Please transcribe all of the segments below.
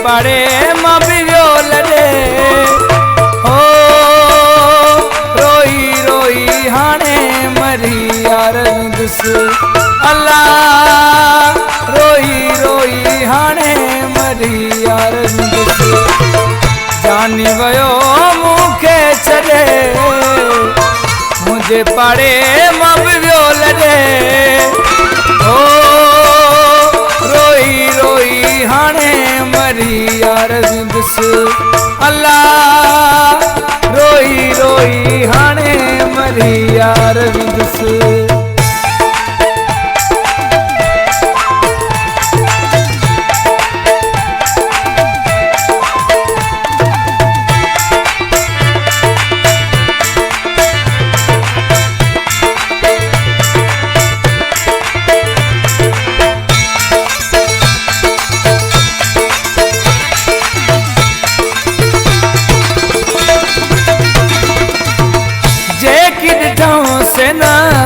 पाड़े मां बियो लड़े हो रोई रोई हाणे मरी यार विंदुस अल्लाह रोई रोई हाणे मरी यार विंदुस जानी वयो मूंखे छॾे मुझे पाड़े मां बियो लड़े ओ रोई रोई हाणे मरी यार विंदुस अल्लाह रोई रोई हाणे मरी यार विंदुस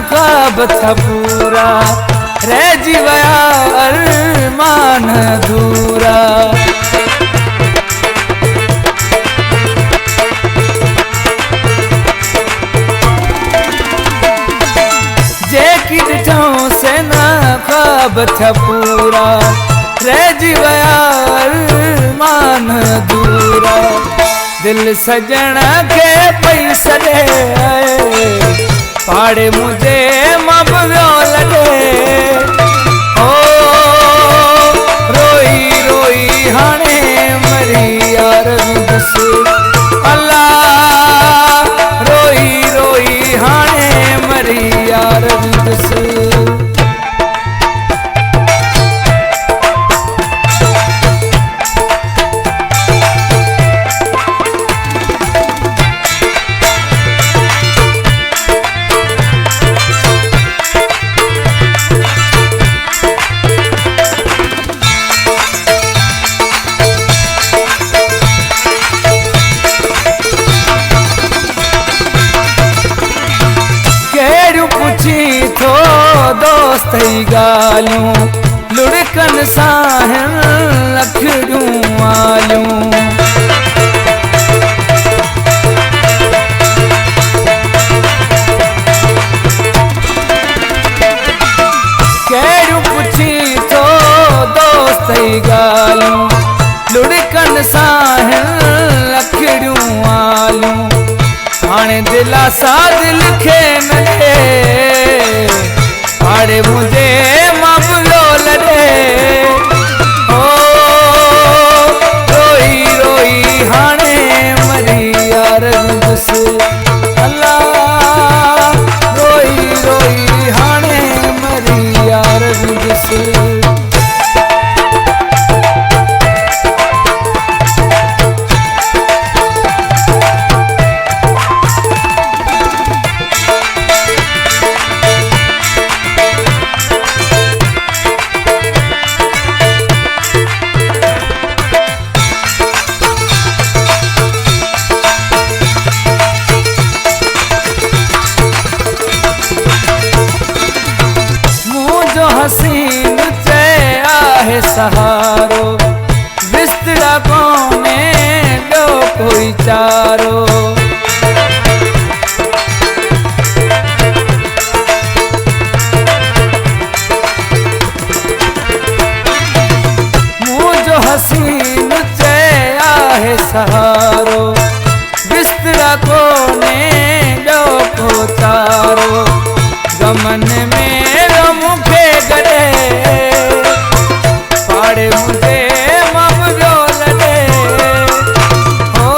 ख्वाब था पूरा रह जी वया अरमान अधूरा जेकी ॾिठऊं से न ख्वाब था पूरा रह जी वया अरमान अधूरा दिल सजण के पई सॾे पाड़े मुझे मां बियो लड़े ओ रोई रोई हाणे मरी यार विंदुस अल्लाह रोई रोई हाणे मरी यार विंदुस थो दोस्त गालियूं लुड़कन सां लखड़ियूं आलियूं कहिड़ियूं पुछी थो दोस्त गालियूं लुड़कन सां लखड़ियूं आलियूं हाणे दिलासा दिल खे मिले पाड़े मुझे मां बियो लड़े ओ रोई रोई हाणे मरी यार विंदुस अल्लाह रोई रोई हाणे मरी यार विंदुस हसीन ते आहे सहारो बिस्तरा कोने ॿियो कोई चारो मुझो हसीन ते आहे सहारो बिस्तरा कोने ॿियो को चारो गमन में मुखे गड़े पाड़े मुझे मां बियो लड़े ओ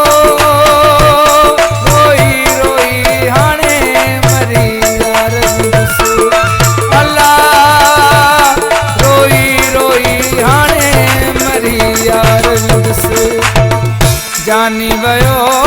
रोई रोई हाणे मरी यार विंदुस अल्लाह रोई रोई हाणे मरी यार विंदुस जानी वयो